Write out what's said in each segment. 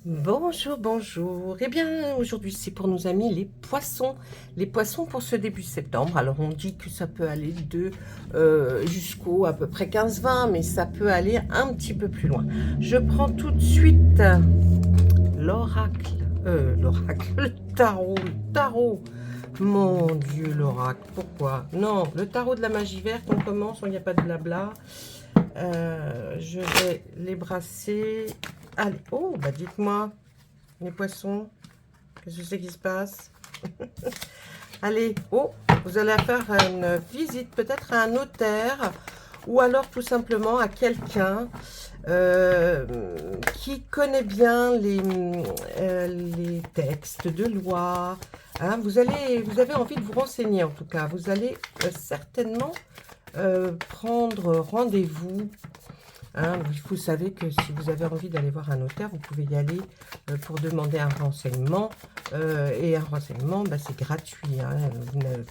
Bonjour, bonjour. Eh bien, aujourd'hui, c'est pour nos amis les poissons. Les poissons pour ce début septembre. Alors, on dit que ça peut aller de jusqu'au à peu près 15-20, mais ça peut aller un petit peu plus loin. Je prends tout de suite l'oracle. L'oracle, le tarot. Mon Dieu, l'oracle, pourquoi? Non, le tarot de la magie verte, on commence, il n'y a pas de blabla. Je vais les brasser. Allez, oh, bah dites-moi, les poissons, qu'est-ce que c'est qui se passe? Allez, oh, vous allez faire une visite peut-être à un notaire ou alors tout simplement à quelqu'un euh, qui connaît bien les textes de loi. Hein. Vous avez envie de vous renseigner en tout cas. Vous allez certainement prendre rendez-vous. Hein, vous savez que si vous avez envie d'aller voir un notaire, vous pouvez y aller pour demander un renseignement. Et un renseignement, bah, c'est gratuit. Hein,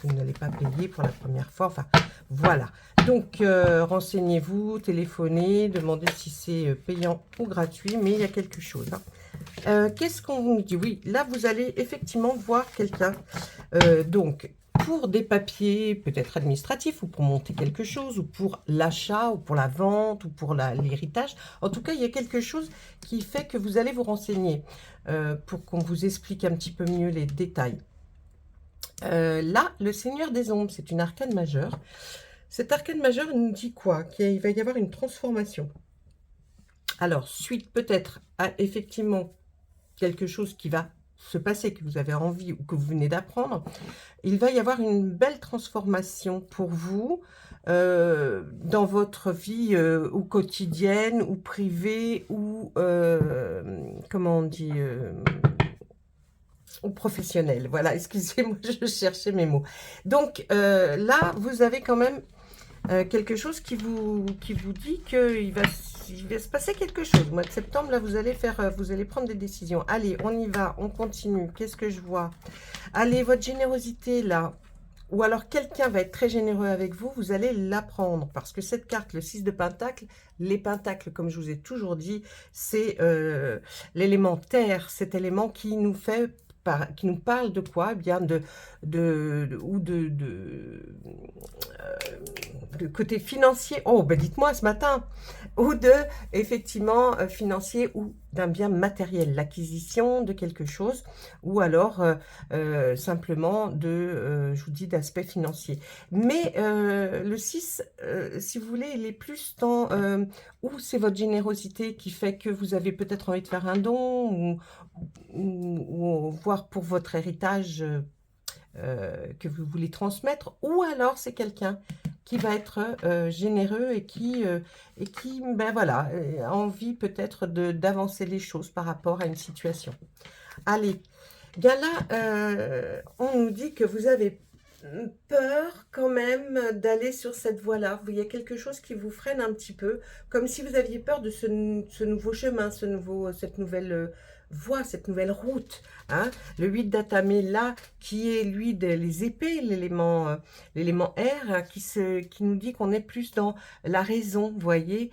vous n'allez pas payer pour la première fois. Enfin, voilà. Donc, renseignez-vous, téléphonez, demandez si c'est payant ou gratuit, mais il y a quelque chose. Hein. Qu'est-ce qu'on vous dit? Oui, là, vous allez effectivement voir quelqu'un. Donc, pour des papiers peut-être administratifs ou pour monter quelque chose ou pour l'achat ou pour la vente ou pour l'héritage. En tout cas, il y a quelque chose qui fait que vous allez vous renseigner pour qu'on vous explique un petit peu mieux les détails. Là, le Seigneur des Ombres, c'est une arcane majeure. Cette arcane majeure nous dit quoi? Qu'il va y avoir une transformation. Alors, suite peut-être à effectivement quelque chose qui va se passer, que vous avez envie ou que vous venez d'apprendre, il va y avoir une belle transformation pour vous dans votre vie ou quotidienne ou privée ou, comment on dit, ou professionnelle. Voilà, excusez-moi, je cherchais mes mots. Donc là, vous avez quand même quelque chose qui vous dit il va se passer quelque chose. Au mois de septembre, là, vous allez prendre des décisions. Allez, on y va, on continue. Qu'est-ce que je vois? Allez, votre générosité, là, ou alors quelqu'un va être très généreux avec vous, vous allez l'apprendre. Parce que cette carte, le 6 de Pentacle, les Pentacles, comme je vous ai toujours dit, c'est l'élément terre, cet élément qui nous fait qui nous parle de quoi? Eh bien de côté financier. Oh, ben dites-moi ce matin. Ou de, effectivement, financier ou d'un bien matériel, l'acquisition de quelque chose, ou alors simplement je vous dis, d'aspect financier. Mais le 6, si vous voulez, il est plus dans où c'est votre générosité qui fait que vous avez peut-être envie de faire un don, ou voir pour votre héritage que vous voulez transmettre, ou alors c'est quelqu'un qui va être généreux et qui ben voilà, a envie peut-être d'avancer les choses par rapport à une situation. Allez, bien là, on nous dit que vous avez peur quand même d'aller sur cette voie-là. Il y a quelque chose qui vous freine un petit peu, comme si vous aviez peur de ce nouveau chemin, cette nouvelle voie, cette nouvelle route. Hein. Le 8 d'Atamé, là, qui est lui les épées, l'élément air, hein, qui nous dit qu'on est plus dans la raison, vous voyez,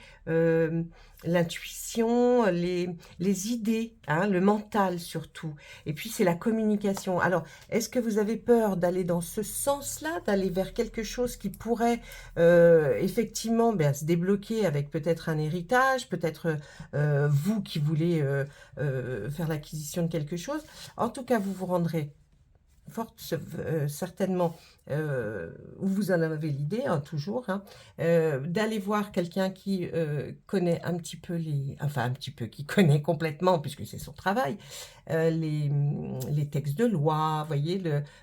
l'intuition, les idées, hein, le mental surtout. Et puis c'est la communication. Alors, est-ce que vous avez peur d'aller dans ce sens-là, d'aller vers quelque chose qui pourrait effectivement se débloquer avec peut-être un héritage, peut-être vous qui voulez faire l'acquisition de quelque chose? En tout cas, vous vous rendrez certainement, vous en avez l'idée, hein, toujours, hein, d'aller voir quelqu'un qui connaît un petit peu enfin un petit peu, qui connaît complètement, puisque c'est son travail, les textes de loi, voyez,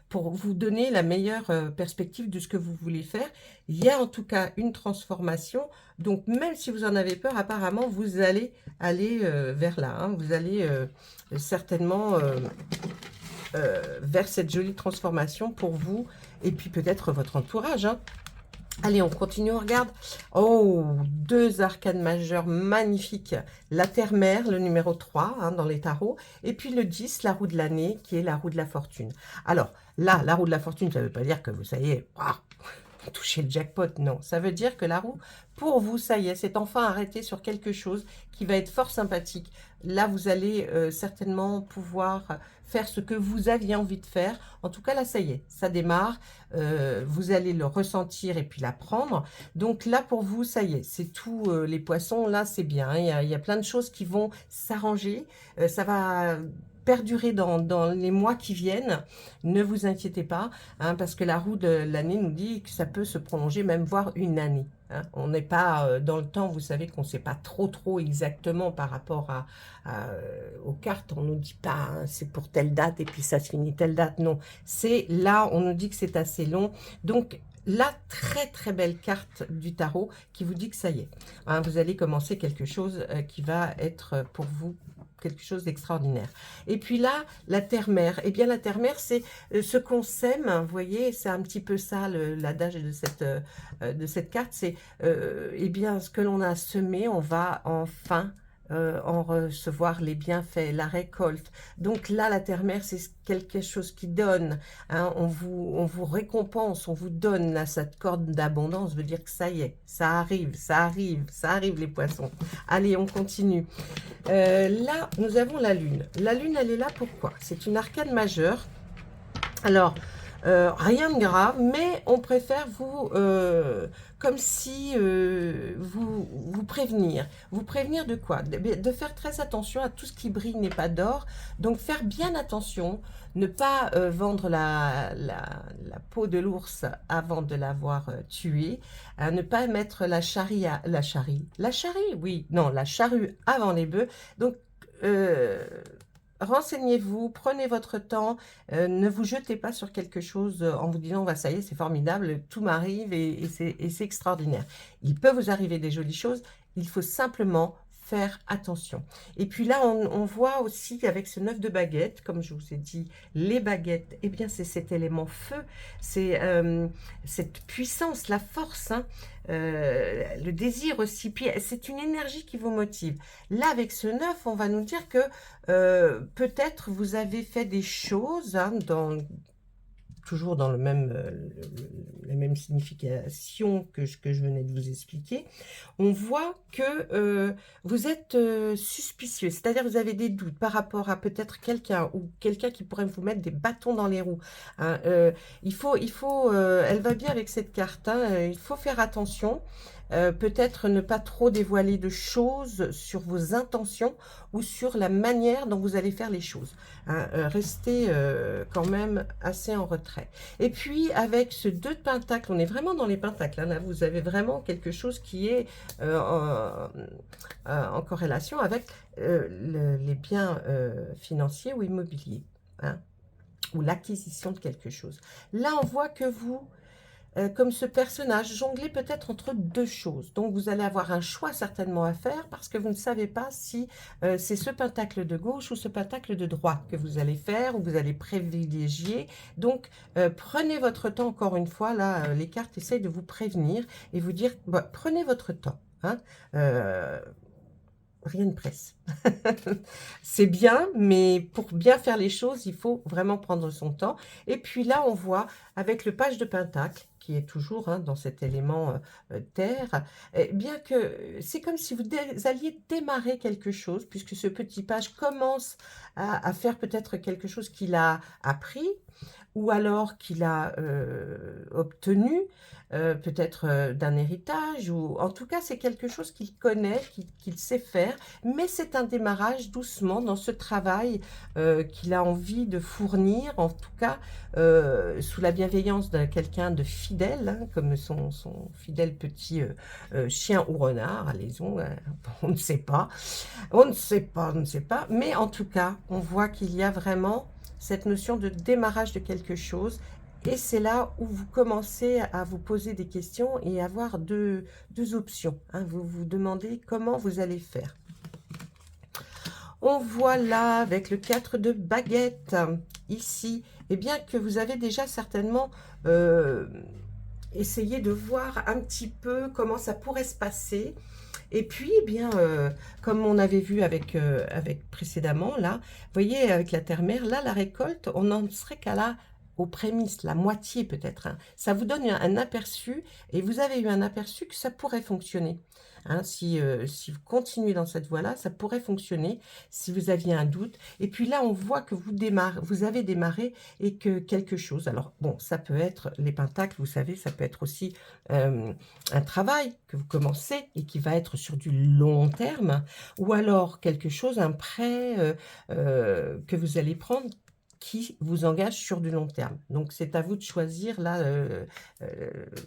pour vous donner la meilleure perspective de ce que vous voulez faire. Il y a en tout cas une transformation, donc même si vous en avez peur, apparemment, vous allez aller vers là, hein, vous allez certainement vers cette jolie transformation pour vous et puis peut-être votre entourage. Hein. Allez, on continue, on regarde. Oh, deux arcanes majeures magnifiques. La Terre-Mère, le numéro 3 hein, dans les tarots. Et puis le 10, la roue de l'année, qui est la roue de la fortune. Alors, là, la roue de la fortune, ça ne veut pas dire que vous, ça y est, toucher le jackpot. Non, ça veut dire que la roue, pour vous, ça y est, c'est enfin arrêté sur quelque chose qui va être fort sympathique là, vous allez certainement pouvoir faire ce que vous aviez envie de faire. En tout cas, là, ça y est, ça démarre. Vous allez le ressentir et puis l'apprendre. Donc là, pour vous, ça y est, c'est tout. Les poissons, là, c'est bien. Il y a plein de choses qui vont s'arranger. Ça va perdurer dans les mois qui viennent. Ne vous inquiétez pas, hein, parce que la roue de l'année nous dit que ça peut se prolonger, même voire une année. Hein. On n'est pas dans le temps, vous savez qu'on ne sait pas trop exactement par rapport aux cartes. On ne nous dit pas, hein, c'est pour telle date et puis ça se finit telle date. Non, c'est là, on nous dit que c'est assez long. Donc, la très belle carte du tarot qui vous dit que ça y est, hein, vous allez commencer quelque chose qui va être pour vous quelque chose d'extraordinaire. Et puis là, la terre-mère. Eh bien, la terre-mère, c'est ce qu'on sème, vous voyez, c'est un petit peu ça, l'adage de cette carte, c'est, eh bien, ce que l'on a semé, on va enfin en recevoir les bienfaits, la récolte. Donc là, la terre-mère, c'est quelque chose qui donne, hein, on vous récompense, on vous donne là, cette corde d'abondance, veut dire que ça y est, ça arrive les poissons. Allez, on continue. Là, nous avons la lune. La lune, elle est là pourquoi? C'est une arcane majeure. Alors, rien de grave, mais on préfère vous, comme si vous prévenir. Vous prévenir de quoi? De faire très attention à tout ce qui brille n'est pas d'or. Donc, faire bien attention, ne pas vendre la peau de l'ours avant de l'avoir tué, ne pas mettre la charrue, oui, non, la charrue avant les bœufs. Donc, renseignez-vous, prenez votre temps, ne vous jetez pas sur quelque chose en vous disant, ça y est, c'est formidable, tout m'arrive et c'est extraordinaire. Il peut vous arriver des jolies choses, il faut simplement faire attention. Et puis là, on voit aussi avec ce 9 de baguettes, comme je vous ai dit, les baguettes, eh bien c'est cet élément feu, c'est cette puissance, la force, hein, le désir aussi, puis c'est une énergie qui vous motive. Là, avec ce 9, on va nous dire que peut-être vous avez fait des choses, hein, toujours dans la même signification que je venais de vous expliquer. On voit que vous êtes suspicieux, c'est-à-dire vous avez des doutes par rapport à peut-être quelqu'un ou quelqu'un qui pourrait vous mettre des bâtons dans les roues. Hein. Elle va bien avec cette carte, hein, il faut faire attention. Peut-être ne pas trop dévoiler de choses sur vos intentions ou sur la manière dont vous allez faire les choses. Hein. Restez quand même assez en retrait. Et puis, avec ce 2 de Pentacle, on est vraiment dans les Pentacles. Hein, là, vous avez vraiment quelque chose qui est en corrélation avec les biens financiers ou immobiliers. Hein, ou l'acquisition de quelque chose. Là, on voit que vous... comme ce personnage, jonglez peut-être entre 2 choses. Donc, vous allez avoir un choix certainement à faire parce que vous ne savez pas si c'est ce pentacle de gauche ou ce pentacle de droite que vous allez faire ou vous allez privilégier. Donc, prenez votre temps, encore une fois, là, les cartes essayent de vous prévenir et vous dire, bah, prenez votre temps. Hein, rien ne presse. C'est bien, mais pour bien faire les choses, il faut vraiment prendre son temps. Et puis là, on voit avec le page de Pentacle, qui est toujours hein, dans cet élément terre, bien que c'est comme si vous alliez démarrer quelque chose, puisque ce petit page commence à faire peut-être quelque chose qu'il a appris, ou alors qu'il a obtenu, peut-être d'un héritage, ou en tout cas c'est quelque chose qu'il connaît, qu'il sait faire, mais c'est un démarrage doucement dans ce travail qu'il a envie de fournir, en tout cas sous la bienveillance de quelqu'un de fidèle, hein, comme son fidèle petit chien ou renard, allez-y, on ne sait pas, on ne sait pas, mais en tout cas on voit qu'il y a vraiment cette notion de démarrage de quelque chose. Et c'est là où vous commencez à vous poser des questions et avoir deux options. Hein. Vous vous demandez comment vous allez faire. On voit là, avec le 4 de baguette, ici, eh bien que vous avez déjà certainement essayé de voir un petit peu comment ça pourrait se passer. Et puis, eh bien, comme on avait vu avec précédemment, là, vous voyez, avec la terre-mère, là, la récolte, on n'en serait qu'à la aux prémices, la moitié peut-être. Hein. Ça vous donne un aperçu, et vous avez eu un aperçu que ça pourrait fonctionner. Hein, si vous continuez dans cette voie-là, ça pourrait fonctionner si vous aviez un doute. Et puis là, on voit que vous avez démarré et que quelque chose, alors bon, ça peut être les pentacles, vous savez, ça peut être aussi un travail que vous commencez et qui va être sur du long terme, ou alors quelque chose, un prêt que vous allez prendre qui vous engage sur du long terme. Donc, c'est à vous de choisir là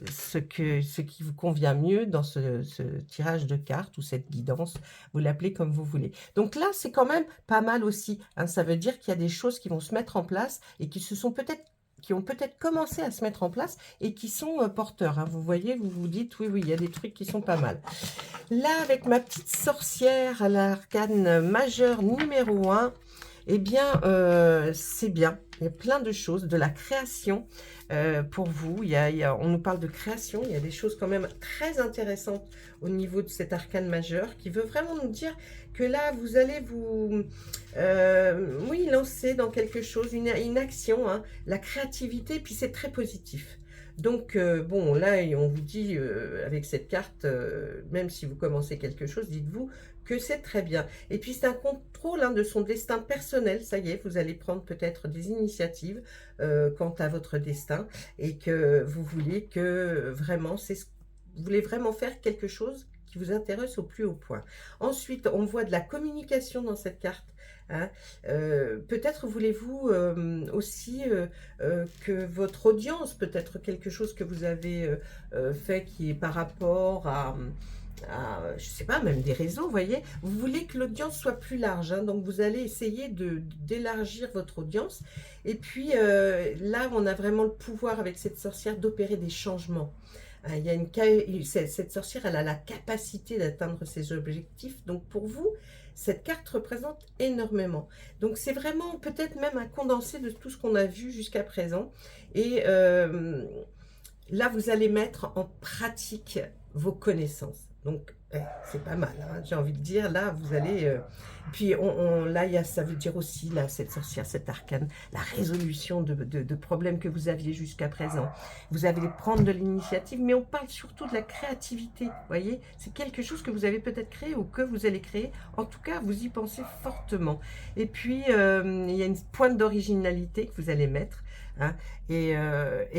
ce qui vous convient mieux dans ce tirage de cartes ou cette guidance, vous l'appelez comme vous voulez. Donc là, c'est quand même pas mal aussi. Hein, ça veut dire qu'il y a des choses qui vont se mettre en place et qui ont peut-être commencé à se mettre en place et qui sont porteurs. Hein. Vous voyez, vous vous dites, oui, il y a des trucs qui sont pas mal. Là, avec ma petite sorcière à l'arcane majeur numéro 1, eh bien, c'est bien. Il y a plein de choses, de la création pour vous. On nous parle de création. Il y a des choses quand même très intéressantes au niveau de cet arcane majeur qui veut vraiment nous dire que là, vous allez vous oui, lancer dans quelque chose, une action, hein, la créativité, puis c'est très positif. Donc, bon, là, on vous dit, avec cette carte, même si vous commencez quelque chose, dites-vous que c'est très bien. Et puis, c'est un contrôle hein, de son destin personnel. Ça y est, vous allez prendre peut-être des initiatives quant à votre destin et que vous voulez que vraiment, vous voulez vraiment faire quelque chose qui vous intéresse au plus haut point. Ensuite, on voit de la communication dans cette carte. Hein. Peut-être voulez-vous aussi que votre audience, peut-être quelque chose que vous avez fait qui est par rapport à je sais pas, même des réseaux, vous voyez, vous voulez que l'audience soit plus large, hein, donc vous allez essayer d'élargir votre audience, et puis là, on a vraiment le pouvoir avec cette sorcière d'opérer des changements. Il y a cette sorcière, elle a la capacité d'atteindre ses objectifs, donc pour vous, cette carte représente énormément. Donc c'est vraiment peut-être même un condensé de tout ce qu'on a vu jusqu'à présent, et là, vous allez mettre en pratique vos connaissances. Donc, c'est pas mal, hein, j'ai envie de dire. Là, vous allez... puis, là, ça veut dire aussi, là, cette sorcière, cet arcane, la résolution de problèmes que vous aviez jusqu'à présent. Vous allez prendre de l'initiative, mais on parle surtout de la créativité, vous voyez. C'est quelque chose que vous avez peut-être créé ou que vous allez créer. En tout cas, vous y pensez fortement. Et puis, il y a une pointe d'originalité que vous allez mettre. Hein, et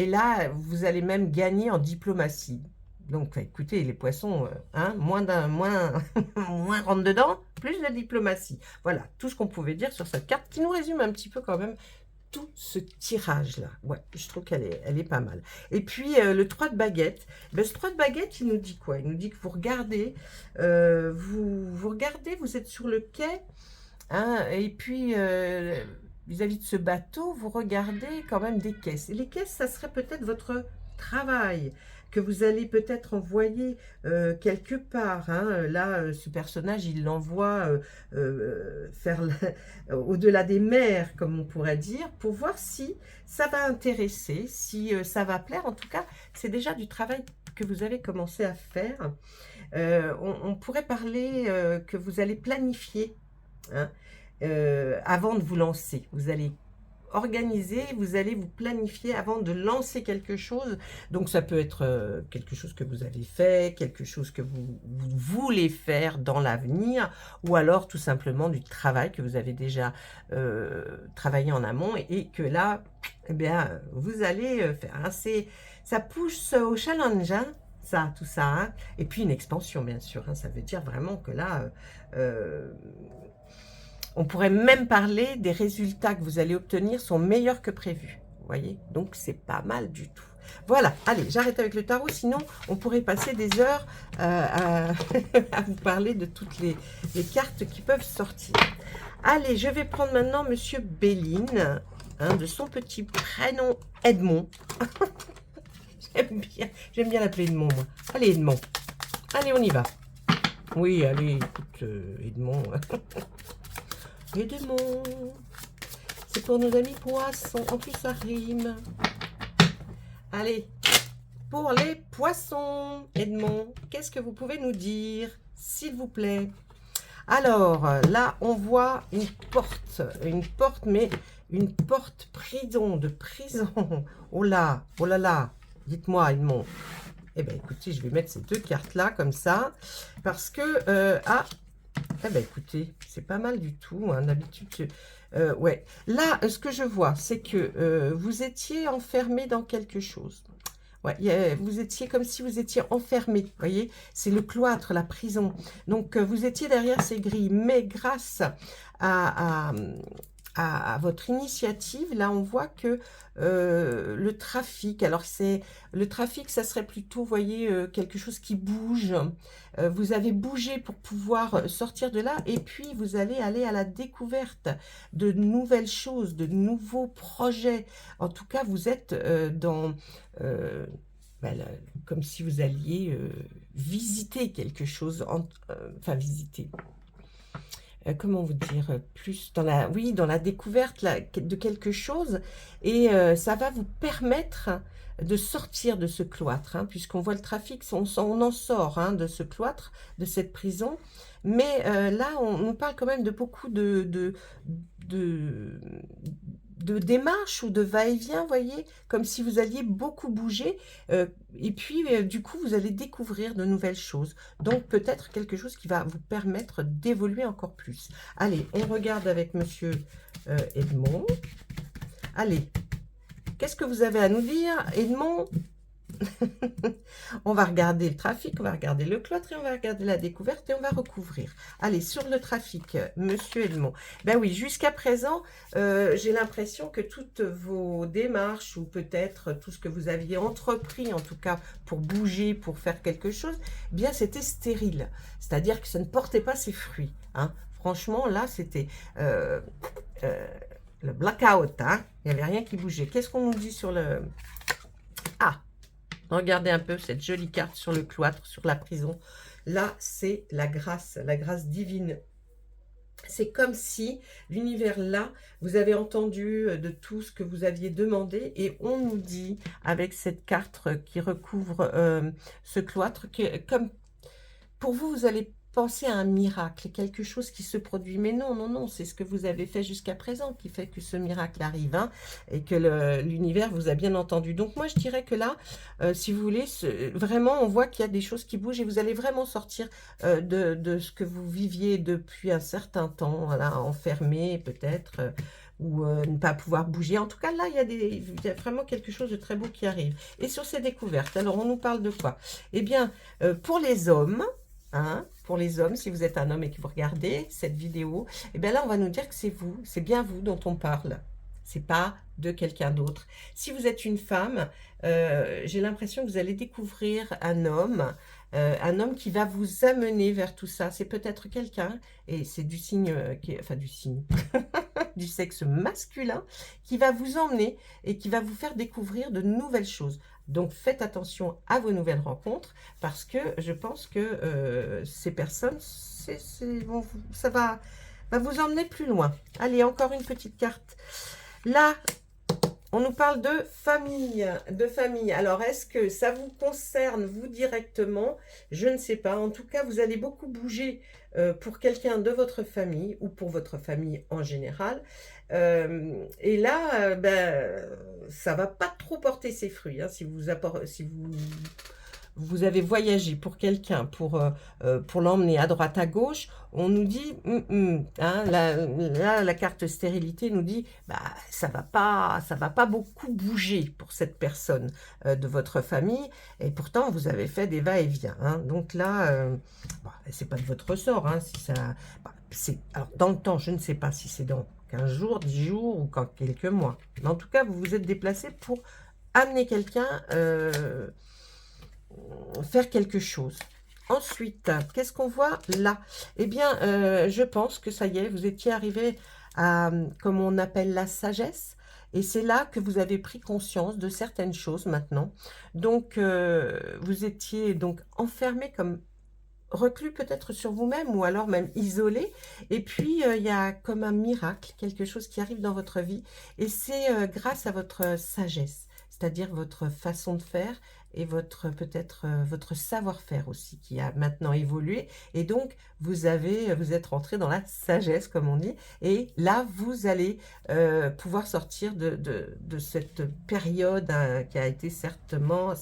là, vous allez même gagner en diplomatie. Donc, écoutez, les poissons, hein, moins rentre dedans, plus de diplomatie. Voilà, tout ce qu'on pouvait dire sur cette carte qui nous résume un petit peu quand même tout ce tirage-là. Ouais, je trouve qu'elle est pas mal. Et puis, le 3 de baguette. Ben, ce 3 de baguette, il nous dit quoi? Il nous dit que vous regardez, vous regardez, vous êtes sur le quai, hein, et puis... vis-à-vis de ce bateau, vous regardez quand même des caisses. Et les caisses, ça serait peut-être votre travail que vous allez peut-être envoyer quelque part. Hein. Là, ce personnage, il l'envoie faire au-delà des mers, comme on pourrait dire, pour voir si ça va intéresser, si ça va plaire. En tout cas, c'est déjà du travail que vous avez commencé à faire. On pourrait parler que vous allez planifier, hein, avant de vous lancer. Vous allez organiser, vous allez vous planifier avant de lancer quelque chose. Donc ça peut être quelque chose que vous avez fait, quelque chose que vous voulez faire dans l'avenir, ou alors tout simplement du travail que vous avez déjà travaillé en amont et que là, eh bien, vous allez faire. Hein, ça pousse au challenge, hein, ça, tout ça. Hein. Et puis une expansion, bien sûr. Hein, ça veut dire vraiment que là... on pourrait même parler des résultats que vous allez obtenir sont meilleurs que prévu. Vous voyez? Donc, c'est pas mal du tout. Voilà. Allez, j'arrête avec le tarot. Sinon, on pourrait passer des heures à vous parler de toutes les cartes qui peuvent sortir. Allez, je vais prendre maintenant Monsieur Béline, hein, de son petit prénom Edmond. J'aime bien l'appeler Edmond, moi. Allez, Edmond. Allez, on y va. Oui, allez, écoute, Edmond... Edmond, c'est pour nos amis poissons, en plus ça rime. Allez, pour les poissons, Edmond, qu'est-ce que vous pouvez nous dire, s'il vous plaît? Alors, là, on voit une porte, mais une porte prison, de prison. Oh là là, dites-moi, Edmond. Eh bien, écoutez, je vais mettre ces deux cartes-là, comme ça, parce que, eh bien, écoutez, c'est pas mal du tout, hein, d'habitude, ouais. Là, ce que je vois, c'est que vous étiez enfermé dans quelque chose. Ouais, vous étiez comme si vous étiez enfermé, vous voyez, c'est le cloître, la prison. Donc, vous étiez derrière ces grilles, mais grâce à, à votre initiative, là, on voit que le trafic, alors c'est le trafic, ça serait plutôt, vous voyez, quelque chose qui bouge. Vous avez bougé pour pouvoir sortir de là, et puis vous allez aller à la découverte de nouvelles choses, de nouveaux projets. En tout cas, vous êtes dans... ben, comme si vous alliez visiter quelque chose, enfin visiter, comment vous dire, plus dans la, oui, dans la découverte là, de quelque chose, et ça va vous permettre de sortir de ce cloître, hein, puisqu'on voit le trafic, on en sort, hein, de ce cloître, de cette prison, mais là, on nous parle quand même de beaucoup de, de démarches ou de va-et-vient, voyez, comme si vous alliez beaucoup bouger, et puis du coup, vous allez découvrir de nouvelles choses. Donc, peut-être quelque chose qui va vous permettre d'évoluer encore plus. Allez, on regarde avec Monsieur Edmond. Allez, qu'est-ce que vous avez à nous dire, Edmond? On va regarder le trafic, on va regarder le cloître et on va regarder la découverte et on va recouvrir. Allez, sur le trafic, Monsieur Edmond. Ben oui, jusqu'à présent, j'ai l'impression que toutes vos démarches ou peut-être tout ce que vous aviez entrepris, en tout cas pour bouger, pour faire quelque chose, eh bien c'était stérile. C'est-à-dire que ça ne portait pas ses fruits, hein. Franchement, là, c'était le blackout, hein. Il n'y avait rien qui bougeait. Qu'est-ce qu'on nous dit sur le... Ah! Regardez un peu cette jolie carte sur le cloître, sur la prison. Là, c'est la grâce divine. C'est comme si l'univers là, vous avez entendu de tout ce que vous aviez demandé et on nous dit, avec cette carte qui recouvre ce cloître, que comme pour vous, vous allez penser à un miracle, quelque chose qui se produit. Mais non, non, non, c'est ce que vous avez fait jusqu'à présent qui fait que ce miracle arrive, hein, et que l'univers vous a bien entendu. Donc moi, je dirais que là, si vous voulez, vraiment, on voit qu'il y a des choses qui bougent et vous allez vraiment sortir de ce que vous viviez depuis un certain temps, voilà, enfermé peut-être, ou ne pas pouvoir bouger. En tout cas, là, il y a vraiment quelque chose de très beau qui arrive. Et sur ces découvertes, alors on nous parle de quoi? Eh bien, pour les hommes, hein, pour les hommes, si vous êtes un homme et que vous regardez cette vidéo, et bien là, on va nous dire que c'est vous, c'est bien vous dont on parle. C'est pas de quelqu'un d'autre. Si vous êtes une femme, j'ai l'impression que vous allez découvrir un homme qui va vous amener vers tout ça. C'est peut-être quelqu'un, et c'est du signe, enfin du signe, du sexe masculin, qui va vous emmener et qui va vous faire découvrir de nouvelles choses. Donc, faites attention à vos nouvelles rencontres parce que je pense que ces personnes, ça va vous emmener plus loin. Allez, encore une petite carte. Là, on nous parle de famille, Alors, est-ce que ça vous concerne, vous, directement? Je ne sais pas. En tout cas, vous allez beaucoup bouger pour quelqu'un de votre famille ou pour votre famille en général. Et là, ben, ça va pas trop porter ses fruits, hein, si vous avez voyagé pour quelqu'un, pour l'emmener à droite, à gauche, on nous dit, hein, là, la carte stérilité nous dit, bah, ça va pas beaucoup bouger pour cette personne de votre famille, et pourtant, vous avez fait des va-et-vient, hein. Donc là, bah, c'est pas de votre ressort, hein, si ça, bah, alors, dans le temps, je ne sais pas si c'est dans 15 jours, 10 jours ou quand quelques mois. Mais en tout cas, vous vous êtes déplacé pour amener quelqu'un... faire quelque chose. Ensuite, qu'est-ce qu'on voit là? Eh bien, je pense que ça y est, vous étiez arrivé à, comme on appelle, la sagesse. Et c'est là que vous avez pris conscience de certaines choses maintenant. Donc, vous étiez donc enfermé comme reclus peut-être sur vous-même ou alors même isolé. Et puis, il y a comme un miracle, quelque chose qui arrive dans votre vie. Et c'est grâce à votre sagesse. c'est-à-dire votre façon de faire et votre peut-être votre savoir-faire aussi qui a maintenant évolué. Et donc, vous êtes rentré dans la sagesse, comme on dit. Et là, vous allez pouvoir sortir de cette période hein, qui a été certainement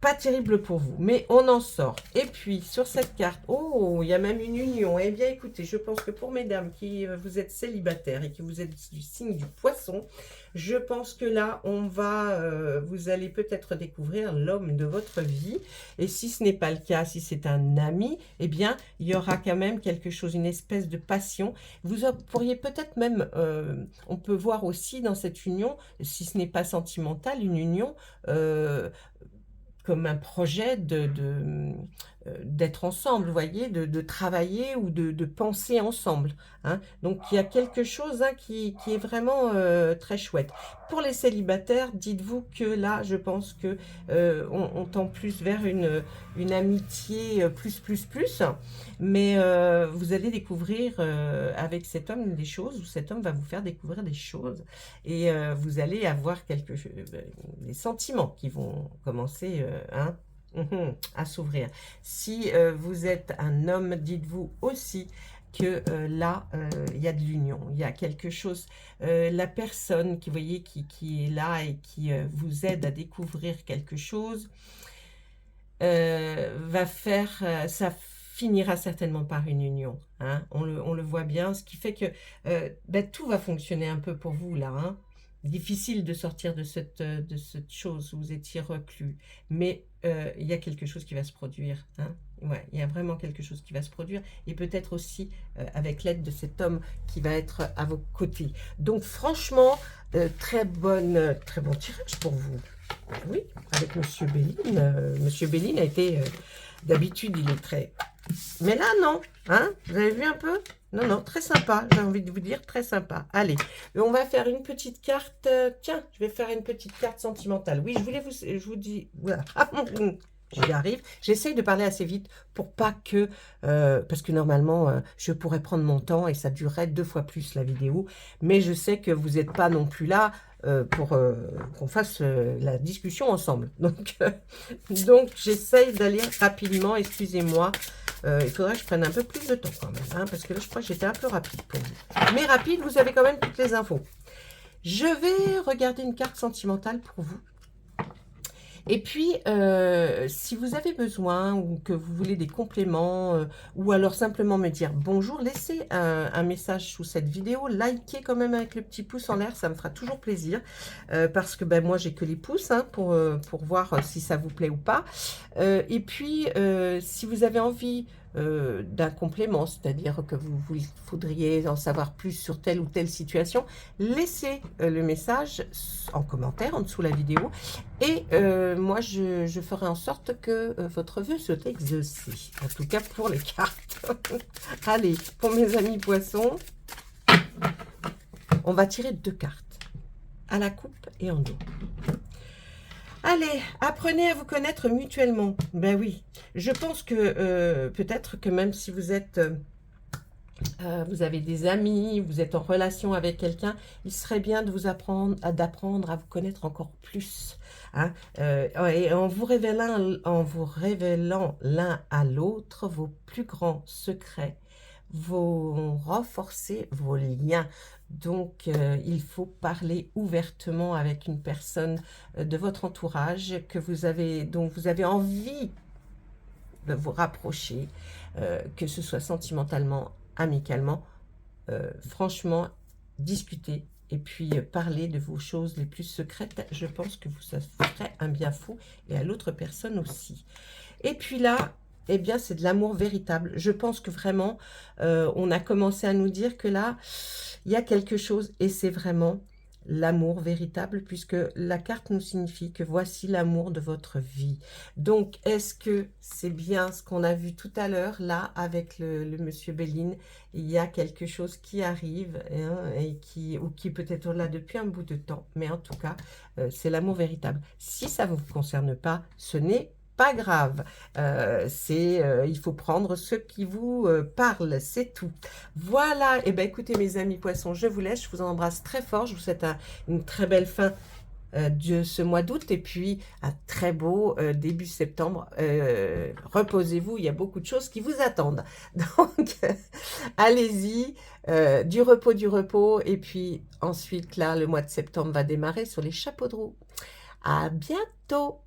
pas terrible pour vous, mais on en sort. Et puis, sur cette carte, oh, il y a même une union. Eh bien, écoutez, je pense que pour mesdames qui vous êtes célibataires et que vous êtes du signe du poisson, je pense que là, vous allez peut-être découvrir l'homme de votre vie. Et si ce n'est pas le cas, si c'est un ami, eh bien, il y aura quand même quelque chose, une espèce de passion. Vous pourriez peut-être même, on peut voir aussi dans cette union, si ce n'est pas sentimental, une union comme un projet d'être ensemble, vous voyez, de travailler ou de penser ensemble. Hein. Donc, il y a quelque chose hein, qui est vraiment très chouette. Pour les célibataires, dites-vous que là, je pense que on tend plus vers une amitié plus. Mais vous allez découvrir avec cet homme des choses, ou cet homme va vous faire découvrir des choses. Et vous allez avoir des sentiments qui vont commencer hein, à s'ouvrir. Si vous êtes un homme, dites-vous aussi que là, il y a de l'union, il y a quelque chose, la personne qui, voyez, qui est là et qui vous aide à découvrir quelque chose, va faire, ça finira certainement par une union, hein, on le voit bien, ce qui fait que tout va fonctionner un peu pour vous là, hein. Difficile de sortir de cette chose où vous étiez reclus, mais il y a quelque chose qui va se produire. Hein. Ouais, il y a vraiment quelque chose qui va se produire, et peut-être aussi avec l'aide de cet homme qui va être à vos côtés. Donc franchement, très bon tirage pour vous. Oui, avec Monsieur Béline. Monsieur Béline a été, d'habitude, il est très... Mais là, non. Hein, vous avez vu un peu? Non, très sympa. J'ai envie de vous dire, très sympa. Allez, on va faire une petite carte. Tiens, je vais faire une petite carte sentimentale. Oui, je vous dis... Voilà. J'y arrive. J'essaye de parler assez vite pour pas que... parce que normalement, je pourrais prendre mon temps et ça durerait 2 fois plus la vidéo. Mais je sais que vous n'êtes pas non plus là pour qu'on fasse la discussion ensemble. Donc j'essaye d'aller rapidement. Excusez-moi. Il faudrait que je prenne un peu plus de temps quand même. Hein, parce que là, je crois que j'étais un peu rapide pour vous. Mais rapide, vous avez quand même toutes les infos. Je vais regarder une carte sentimentale pour vous. Et puis, si vous avez besoin ou que vous voulez des compléments ou alors simplement me dire bonjour, laissez un message sous cette vidéo, likez quand même avec le petit pouce en l'air, ça me fera toujours plaisir parce que moi, j'ai que les pouces hein, pour voir si ça vous plaît ou pas. Et puis, si vous avez envie d'un complément, c'est-à-dire que vous voudriez en savoir plus sur telle ou telle situation, laissez le message en commentaire en dessous de la vidéo et moi je ferai en sorte que votre vœu soit exaucé, en tout cas pour les cartes. Allez, pour mes amis poissons, on va tirer 2 cartes, à la coupe et en dos. Allez, apprenez à vous connaître mutuellement. Ben oui, je pense que peut-être que même si vous êtes, vous avez des amis, vous êtes en relation avec quelqu'un, il serait bien de vous d'apprendre à vous connaître encore plus. Hein, et en vous révélant l'un à l'autre vos plus grands secrets, renforcer vos liens. Donc, il faut parler ouvertement avec une personne de votre entourage dont vous avez envie de vous rapprocher, que ce soit sentimentalement, amicalement. Franchement, discuter et puis parler de vos choses les plus secrètes. Je pense que ça vous ferait un bien fou et à l'autre personne aussi. Et puis là, eh bien, c'est de l'amour véritable. Je pense que vraiment, on a commencé à nous dire que là, il y a quelque chose et c'est vraiment l'amour véritable puisque la carte nous signifie que voici l'amour de votre vie. Donc, est-ce que c'est bien ce qu'on a vu tout à l'heure, là, avec le monsieur Béline? Il y a quelque chose qui arrive hein, et qui peut-être là depuis un bout de temps, mais en tout cas, c'est l'amour véritable. Si ça ne vous concerne pas, ce n'est pas grave, il faut prendre ce qui vous parle, c'est tout. Voilà, et bien écoutez mes amis poissons, je vous laisse, je vous embrasse très fort, je vous souhaite une très belle fin de ce mois d'août et puis un très beau début septembre. Reposez-vous, il y a beaucoup de choses qui vous attendent. Donc, allez-y, du repos, et puis ensuite, là, le mois de septembre va démarrer sur les chapeaux de roue. À bientôt!